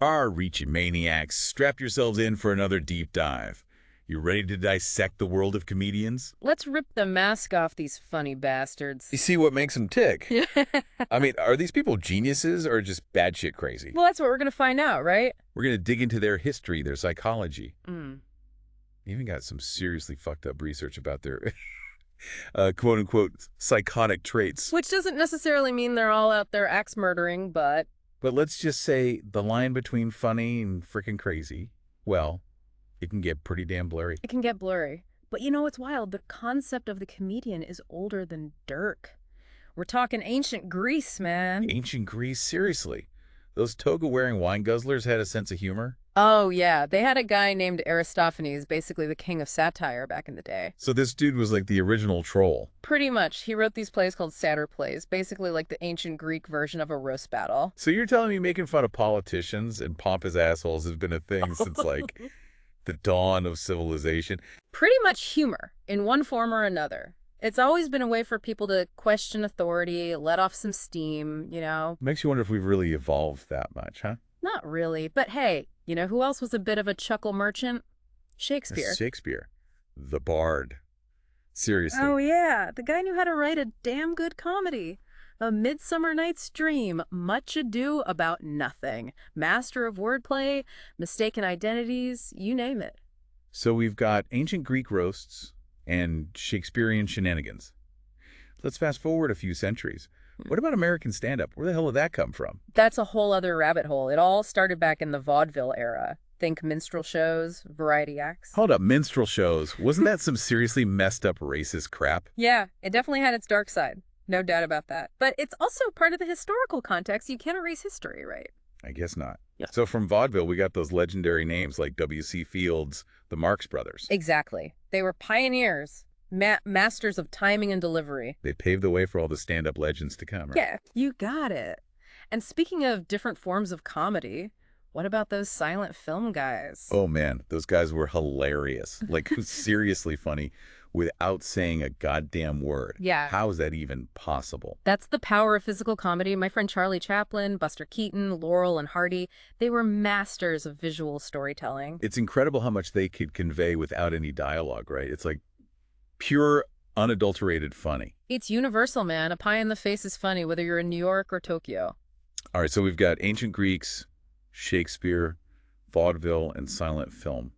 Reaching maniacs, strap yourselves in for another deep dive. You ready to dissect the world of comedians? Let's rip the mask off these funny bastards. You see what makes them tick. Yeah. I mean, are these people geniuses or just bad shit crazy? Well, that's what we're going to find out, right? We're going to dig into their history, their psychology. Mm. Even got some seriously fucked up research about their quote-unquote psychotic traits. Which doesn't necessarily mean they're all out there axe murdering, but But let's just say the line between funny and freaking crazy, well, it can get pretty damn blurry. it can get blurry. But you know what's wild? The concept of the comedian is older than Dirk. We're talking ancient Greece, man. Ancient Greece, seriously. Those toga-wearing wine guzzlers had a sense of humor. Oh, yeah. They had a guy named Aristophanes, basically the king of satire back in the day. So this dude was like the original troll. Pretty much. He wrote these plays called satyr plays, basically like the ancient Greek version of a roast battle. So you're telling me making fun of politicians and pompous assholes has been a thing since like the dawn of civilization? Pretty much humor, in one form or another. It's always been a way for people to question authority, let off some steam, you know? Makes you wonder if we've really evolved that much, huh? Not really, but hey, you know who else was a bit of a chuckle merchant? Shakespeare. Shakespeare. The Bard. Seriously. Oh yeah, the guy knew how to write a damn good comedy. A Midsummer Night's Dream, Much Ado About Nothing, master of wordplay, mistaken identities, you name it. So we've got ancient Greek roasts and Shakespearean shenanigans. Let's fast forward a few centuries. What about American stand-up? Where the hell did that come from? That's a whole other rabbit hole. It all started back in the vaudeville era. Think minstrel shows, variety acts. Hold up, minstrel shows. Wasn't that some seriously messed up racist crap? Yeah, it definitely had its dark side. No doubt about that. But it's also part of the historical context. You can't erase history, right? I guess not. Yeah. So from vaudeville, we got those legendary names like W.C. Fields, the Marx Brothers. Exactly. They were pioneers, masters of timing and delivery. They paved the way for all the stand-up legends to come, right? Yeah, you got it. And speaking of different forms of comedy, what about those silent film guys? Oh man, those guys were hilarious. Like seriously funny without saying a goddamn word. Yeah. How is that even possible? That's the power of physical comedy. My friend Charlie Chaplin, Buster Keaton, Laurel and Hardy, they were masters of visual storytelling. It's incredible how much they could convey without any dialogue, right? It's like pure, unadulterated funny. It's universal, man. A pie in the face is funny, whether you're in New York or Tokyo. All right, so we've got ancient Greeks, Shakespeare, vaudeville, and silent film.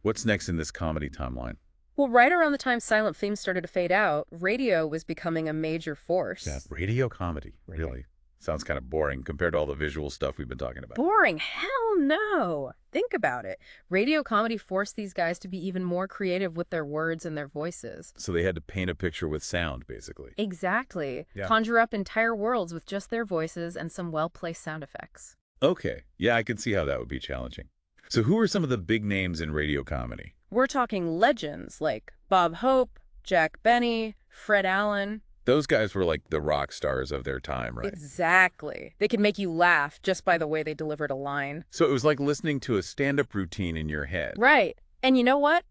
What's next in this comedy timeline? Well, right around the time silent films started to fade out, radio was becoming a major force. Yeah, radio comedy, really. Sounds kind of boring compared to all the visual stuff we've been talking about. Boring? Hell no. Think about it. Radio comedy forced these guys to be even more creative with their words and their voices. So they had to paint a picture with sound, basically. Exactly. Yeah. Conjure up entire worlds with just their voices and some well-placed sound effects. Okay, yeah, I can see how that would be challenging. So who are some of the big names in radio comedy? We're talking legends like Bob Hope, Jack Benny, Fred Allen. Those guys were like the rock stars of their time, right? Exactly. They could make you laugh just by the way they delivered a line. So it was like listening to a stand-up routine in your head. Right. And you know what?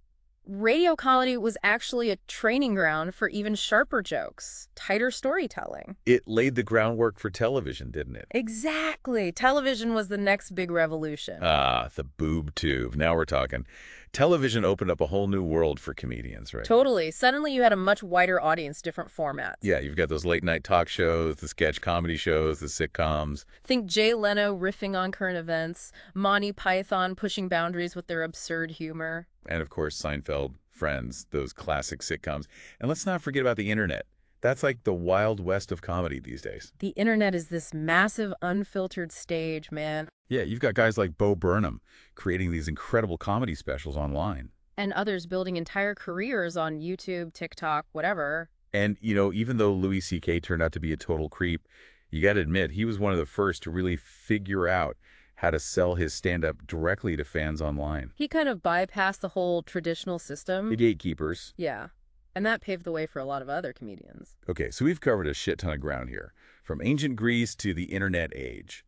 Radio comedy was actually a training ground for even sharper jokes, tighter storytelling. It laid the groundwork for television, didn't it? Exactly. Television was the next big revolution. Ah, the boob tube. Now we're talking. Television opened up a whole new world for comedians, right? Totally. Suddenly you had a much wider audience, different formats. Yeah, you've got those late-night talk shows, the sketch comedy shows, the sitcoms. Think Jay Leno riffing on current events, Monty Python pushing boundaries with their absurd humor. And, of course, Seinfeld, Friends, those classic sitcoms. And let's not forget about the internet. That's like the Wild West of comedy these days. The internet is this massive, unfiltered stage, man. Yeah, you've got guys like Bo Burnham creating these incredible comedy specials online. And others building entire careers on YouTube, TikTok, whatever. And, you know, even though Louis C.K. turned out to be a total creep, you got to admit, he was one of the first to really figure out how to sell his stand-up directly to fans online. He kind of bypassed the whole traditional system. The gatekeepers. Yeah. And that paved the way for a lot of other comedians. Okay, so we've covered a shit ton of ground here, from ancient Greece to the internet age.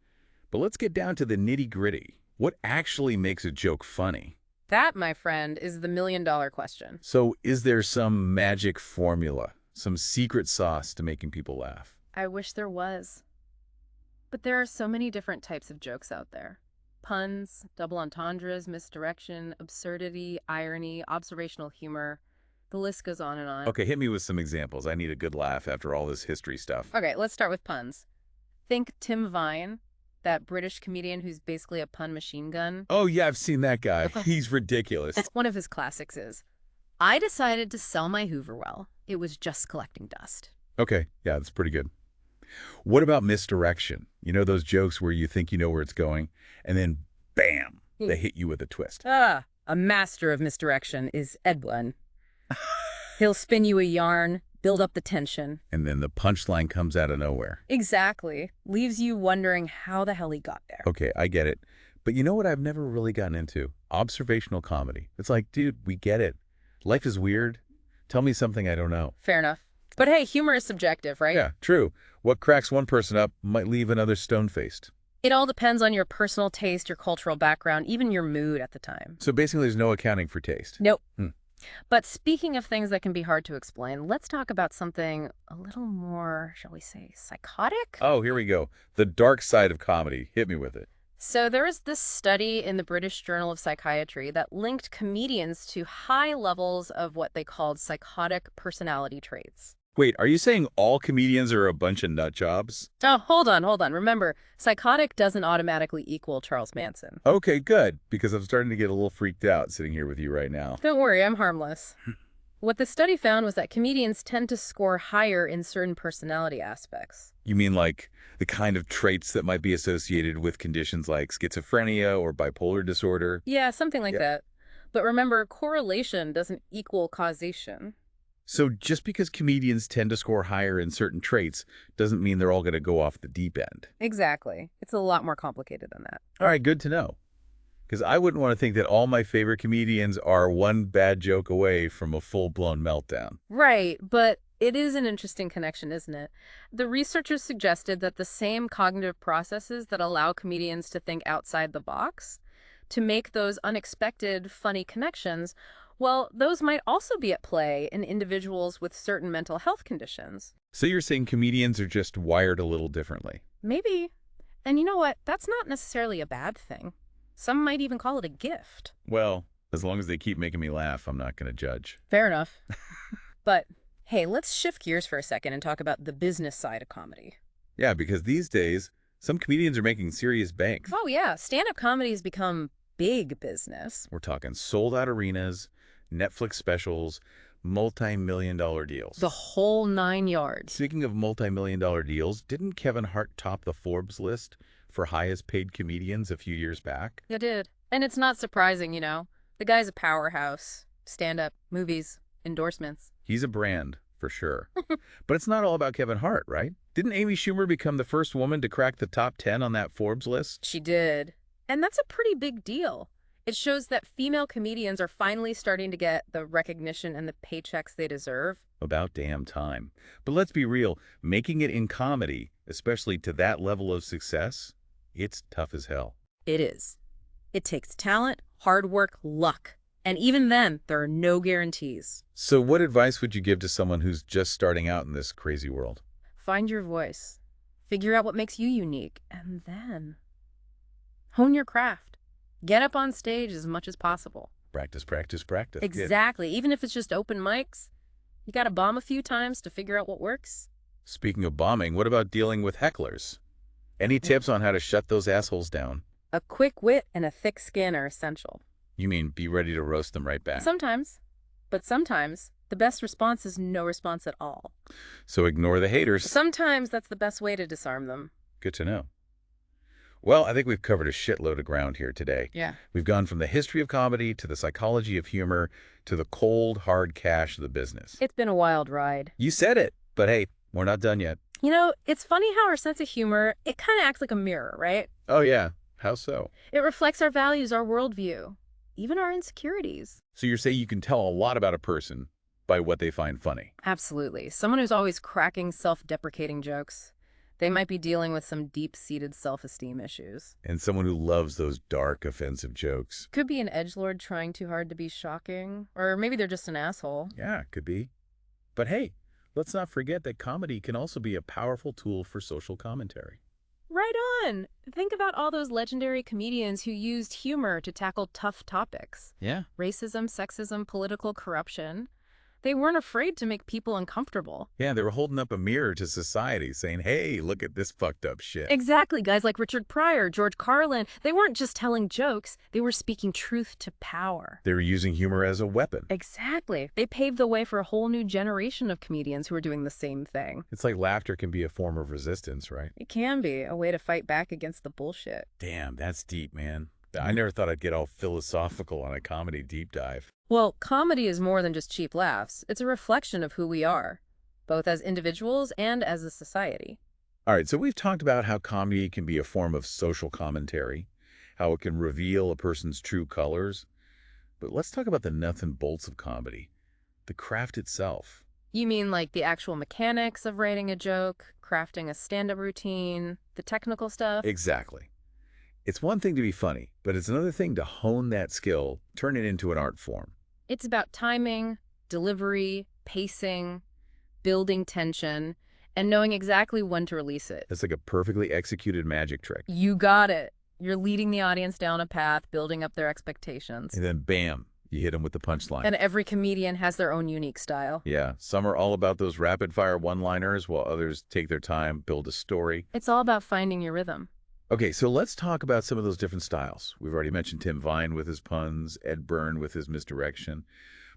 But let's get down to the nitty-gritty. What actually makes a joke funny? That, my friend, is the million-dollar question. So is there some magic formula, some secret sauce to making people laugh? I wish there was. But there are so many different types of jokes out there. puns, double entendres, misdirection, absurdity, irony, observational humor. The list goes on and on. Okay, hit me with some examples. I need a good laugh after all this history stuff. Okay, let's start with puns. Think Tim Vine, that British comedian who's basically a pun machine gun. Oh, yeah, I've seen that guy. He's ridiculous. One of his classics is, I decided to sell my Hoover well. It was just collecting dust. Okay, yeah, that's pretty good. What about misdirection? You know those jokes where you think you know where it's going, and then, bam, they hit you with a twist. A master of misdirection is Edwin. He'll spin you a yarn, build up the tension. And then the punchline comes out of nowhere. Exactly. Leaves you wondering how the hell he got there. Okay, I get it. But you know what I've never really gotten into? Observational comedy. It's like, dude, we get it. Life is weird. Tell me something I don't know. Fair enough. But hey, humor is subjective, right? Yeah, true. What cracks one person up might leave another stone-faced. It all depends on your personal taste, your cultural background, even your mood at the time. So basically there's no accounting for taste. Nope. But speaking of things that can be hard to explain, let's talk about something a little more, shall we say, psychotic? Oh, here we go. The dark side of comedy. Hit me with it. So there is this study in the British Journal of Psychiatry that linked comedians to high levels of what they called psychotic personality traits. Wait, are you saying all comedians are a bunch of nut jobs? Oh, hold on. Remember, psychotic doesn't automatically equal Charles Manson. Okay, good, because I'm starting to get a little freaked out sitting here with you right now. Don't worry, I'm harmless. What the study found was that comedians tend to score higher in certain personality aspects. You mean like the kind of traits that might be associated with conditions like schizophrenia or bipolar disorder? Yeah, something like that. But remember, correlation doesn't equal causation. So just because comedians tend to score higher in certain traits doesn't mean they're all going to go off the deep end. Exactly. It's a lot more complicated than that. All right, good to know. Because I wouldn't want to think that all my favorite comedians are one bad joke away from a full-blown meltdown. Right, but it is an interesting connection, isn't it? The researchers suggested that the same cognitive processes that allow comedians to think outside the box, to make those unexpected, funny connections, well, those might also be at play in individuals with certain mental health conditions. So you're saying comedians are just wired a little differently? Maybe. And you know what? That's not necessarily a bad thing. Some might even call it a gift. Well, as long as they keep making me laugh, I'm not going to judge. Fair enough. But, hey, let's shift gears for a second and talk about the business side of comedy. Yeah, because these days, some comedians are making serious bank. Oh, yeah. Stand-up comedy has become big business. We're talking sold-out arenas, Netflix specials, multi-million-dollar deals. The whole 9 yards. Speaking of multi-million-dollar deals, didn't Kevin Hart top the Forbes list for highest paid comedians a few years back? It did. And it's not surprising, you know. The guy's a powerhouse. Stand-up, movies, endorsements. He's a brand, for sure. But it's not all about Kevin Hart, right? Didn't Amy Schumer become the first woman to crack the top 10 on that Forbes list? She did. And that's a pretty big deal. It shows that female comedians are finally starting to get the recognition and the paychecks they deserve. About damn time. But let's be real, making it in comedy, especially to that level of success, it's tough as hell. It is. It takes talent, hard work, luck. And even then, there are no guarantees. So what advice would you give to someone who's just starting out in this crazy world? Find your voice. Figure out what makes you unique. And then hone your craft. Get up on stage as much as possible. Practice, practice, practice. Exactly. Even if it's just open mics, you got to bomb a few times to figure out what works. Speaking of bombing, what about dealing with hecklers? Any tips on how to shut those assholes down? A quick wit and a thick skin are essential. You mean be ready to roast them right back? Sometimes. But sometimes, the best response is no response at all. So ignore the haters. Sometimes that's the best way to disarm them. Good to know. Well, I think we've covered a shitload of ground here today. Yeah. We've gone from the history of comedy to the psychology of humor to the cold, hard cash of the business. It's been a wild ride. You said it, but hey, we're not done yet. You know, it's funny how our sense of humor, it kind of acts like a mirror, right? Oh, yeah. How so? It reflects our values, our worldview, even our insecurities. So you're saying you can tell a lot about a person by what they find funny? Absolutely. Someone who's always cracking self-deprecating jokes, they might be dealing with some deep-seated self-esteem issues. And someone who loves those dark, offensive jokes. Could be an edgelord trying too hard to be shocking, or maybe they're just an asshole. Yeah, could be. But hey, let's not forget that comedy can also be a powerful tool for social commentary. Right on. Think about all those legendary comedians who used humor to tackle tough topics. Yeah. Racism, sexism, political corruption. They weren't afraid to make people uncomfortable. Yeah, they were holding up a mirror to society saying, hey, look at this fucked up shit. Exactly. Guys like Richard Pryor, George Carlin, they weren't just telling jokes, they were speaking truth to power. They were using humor as a weapon. Exactly. They paved the way for a whole new generation of comedians who are doing the same thing. It's like laughter can be a form of resistance, right? It can be a way to fight back against the bullshit. Damn, that's deep, man. I never thought I'd get all philosophical on a comedy deep dive. Well, comedy is more than just cheap laughs. It's a reflection of who we are, both as individuals and as a society. All right, so we've talked about how comedy can be a form of social commentary, how it can reveal a person's true colors. But let's talk about the nuts and bolts of comedy, the craft itself. You mean like the actual mechanics of writing a joke, crafting a stand-up routine, the technical stuff? Exactly. It's one thing to be funny, but it's another thing to hone that skill, turn it into an art form. It's about timing, delivery, pacing, building tension, and knowing exactly when to release it. It's like a perfectly executed magic trick. You got it. You're leading the audience down a path, building up their expectations. And then bam, you hit them with the punchline. And every comedian has their own unique style. Yeah, some are all about those rapid-fire one-liners, while others take their time, build a story. It's all about finding your rhythm. Okay, so let's talk about some of those different styles. We've already mentioned Tim Vine with his puns, Ed Byrne with his misdirection.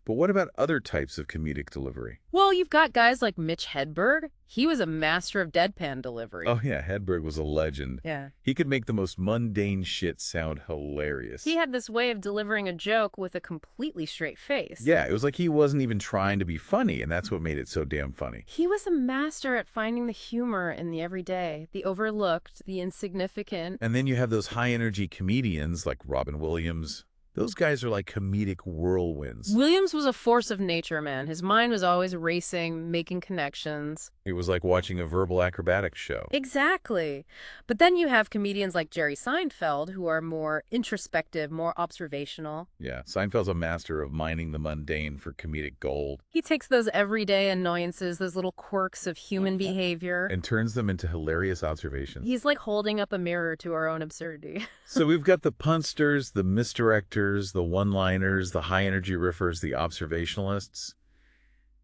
But what about other types of comedic delivery? Well, you've got guys like Mitch Hedberg. He was a master of deadpan delivery. Oh yeah, Hedberg was a legend. Yeah. He could make the most mundane shit sound hilarious. He had this way of delivering a joke with a completely straight face. Yeah, it was like he wasn't even trying to be funny, and that's what made it so damn funny. He was a master at finding the humor in the everyday, the overlooked, the insignificant. And then you have those high-energy comedians like Robin Williams. Those guys are like comedic whirlwinds. Williams was a force of nature, man. His mind was always racing, making connections. It was like watching a verbal acrobatics show. Exactly. But then you have comedians like Jerry Seinfeld, who are more introspective, more observational. Yeah, Seinfeld's a master of mining the mundane for comedic gold. He takes those everyday annoyances, those little quirks of human behavior, And turns them into hilarious observations. he's like holding up a mirror to our own absurdity. So we've got the punsters, the misdirectors, the one-liners, the high-energy riffers, the observationalists.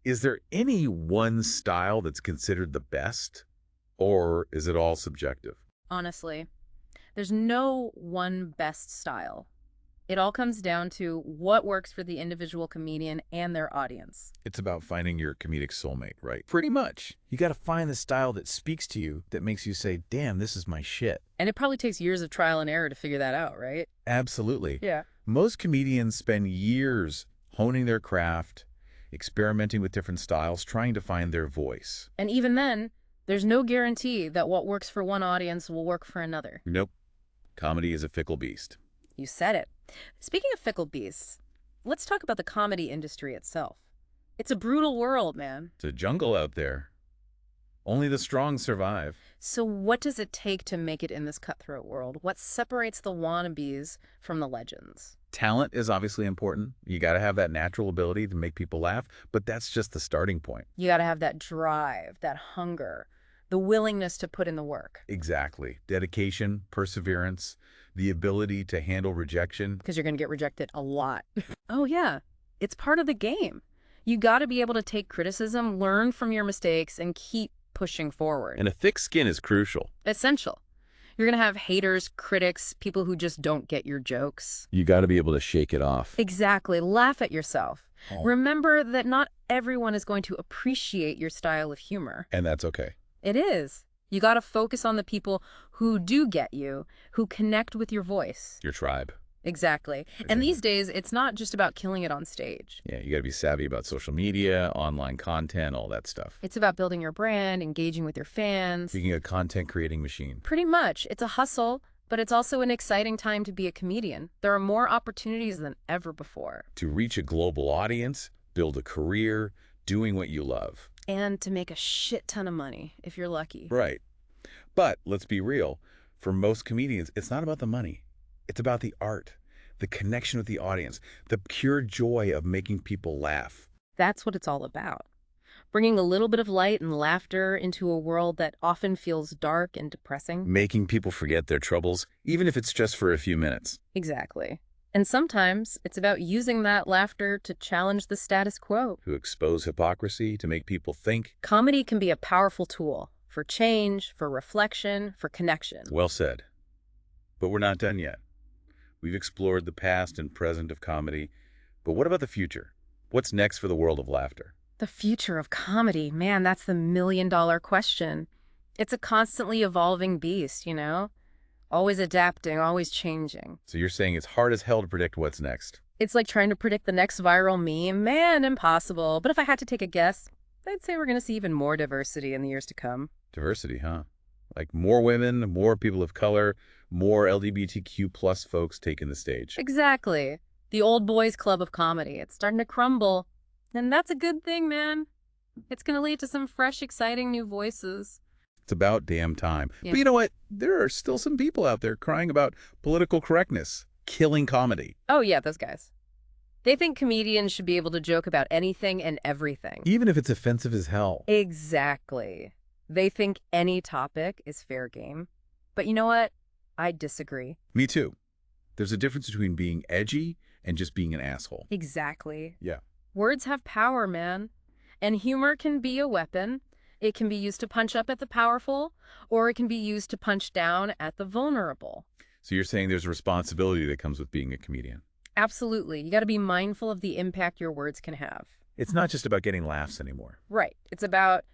Is there any one style that's considered the best, or is it all subjective? Honestly, there's no one best style. It all comes down to what works for the individual comedian and their audience. It's about finding your comedic soulmate, right? Pretty much. You got to find the style that speaks to you, that makes you say, damn, this is my shit. And it probably takes years of trial and error to figure that out, right? Absolutely. Yeah. Most comedians spend years honing their craft, experimenting with different styles, trying to find their voice. And even then, there's no guarantee that what works for one audience will work for another. Nope. Comedy is a fickle beast. You said it. Speaking of fickle beasts, let's talk about the comedy industry itself. It's a brutal world, man. It's a jungle out there. Only the strong survive. So what does it take to make it in this cutthroat world? What separates the wannabes from the legends? Talent is obviously important. You got to have that natural ability to make people laugh, but that's just the starting point. You got to have that drive, that hunger, the willingness to put in the work. Exactly. Dedication, perseverance, the ability to handle rejection. Because you're going to get rejected a lot. Oh, yeah. It's part of the game. You got to be able to take criticism, learn from your mistakes, and keep pushing forward. And a thick skin is crucial. Essential. You're going to have haters, critics, people who just don't get your jokes. You got to be able to shake it off. Exactly. Laugh at yourself. Oh. Remember that not everyone is going to appreciate your style of humor. And that's okay. It is. You got to focus on the people who do get you, who connect with your voice. Your tribe. Exactly. And these days, it's not just about killing it on stage. Yeah, you got to be savvy about social media, online content, all that stuff. It's about building your brand, engaging with your fans. Being a content creating machine. Pretty much. It's a hustle, but it's also an exciting time to be a comedian. There are more opportunities than ever before. To reach a global audience, build a career, doing what you love. And to make a shit ton of money, if you're lucky. Right. But let's be real. For most comedians, it's not about the money. It's about the art, the connection with the audience, the pure joy of making people laugh. That's what it's all about. bringing a little bit of light and laughter into a world that often feels dark and depressing. Making people forget their troubles, even if it's just for a few minutes. Exactly. And sometimes it's about using that laughter to challenge the status quo. To expose hypocrisy, to make people think. Comedy can be a powerful tool for change, for reflection, for connection. Well said. But we're not done yet. We've explored the past and present of comedy, but what about the future? What's next for the world of laughter? The future of comedy, man, that's the million-dollar question. It's a constantly evolving beast, you know? Always adapting, always changing. So you're saying it's hard as hell to predict what's next. It's like trying to predict the next viral meme. Man, impossible. But if I had to take a guess, I'd say we're going to see even more diversity in the years to come. Diversity, huh? Like more women, more people of color, more LGBTQ plus folks taking the stage. Exactly. The old boys club of comedy. It's starting to crumble. And that's a good thing, man. It's going to lead to some fresh, exciting new voices. It's about damn time. Yeah. But you know what? There are still some people out there crying about political correctness, killing comedy. Oh, yeah, those guys. They think comedians should be able to joke about anything and everything. Even if it's offensive as hell. Exactly. They think any topic is fair game. But you know what? I disagree. Me too. There's a difference between being edgy and just being an asshole. Exactly. Yeah. Words have power, man. And humor can be a weapon. It can be used to punch up at the powerful, or it can be used to punch down at the vulnerable. So you're saying there's a responsibility that comes with being a comedian. Absolutely. You got to be mindful of the impact your words can have. It's not just about getting laughs anymore. Right. It's about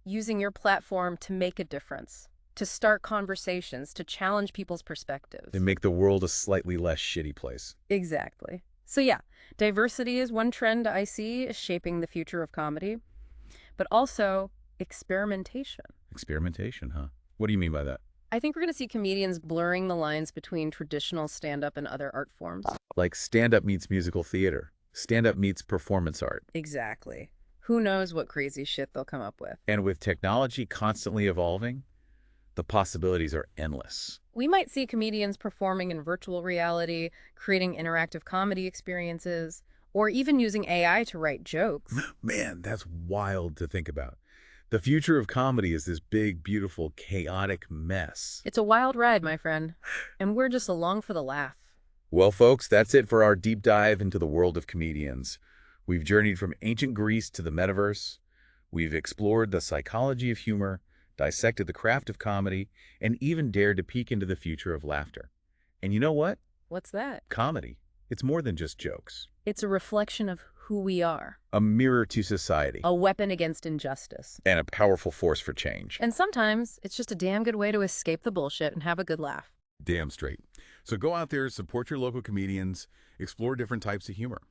using your platform to make a difference, to start conversations, to challenge people's perspectives. And make the world a slightly less shitty place. Exactly. So yeah, diversity is one trend I see shaping the future of comedy, but also experimentation. Experimentation, huh? What do you mean by that? I think we're going to see comedians blurring the lines between traditional stand-up and other art forms. Like stand-up meets musical theater. Stand-up meets performance art. Exactly. Who knows what crazy shit they'll come up with. And with technology constantly evolving, the possibilities are endless. We might see comedians performing in virtual reality, creating interactive comedy experiences, or even using AI to write jokes. Man, that's wild to think about. The future of comedy is this big, beautiful, chaotic mess. It's a wild ride, my friend, and we're just along for the laugh. Well, folks, that's it for our deep dive into the world of comedians. We've journeyed from ancient Greece to the metaverse. We've explored the psychology of humor, dissected the craft of comedy, and even dared to peek into the future of laughter. And you know what? What's that? Comedy. It's more than just jokes. It's a reflection of who we are. A mirror to society. A weapon against injustice. And a powerful force for change. And sometimes it's just a damn good way to escape the bullshit and have a good laugh. Damn straight. So go out there, support your local comedians, explore different types of humor.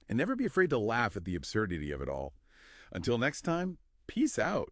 And never be afraid to laugh at the absurdity of it all. Until next time, peace out.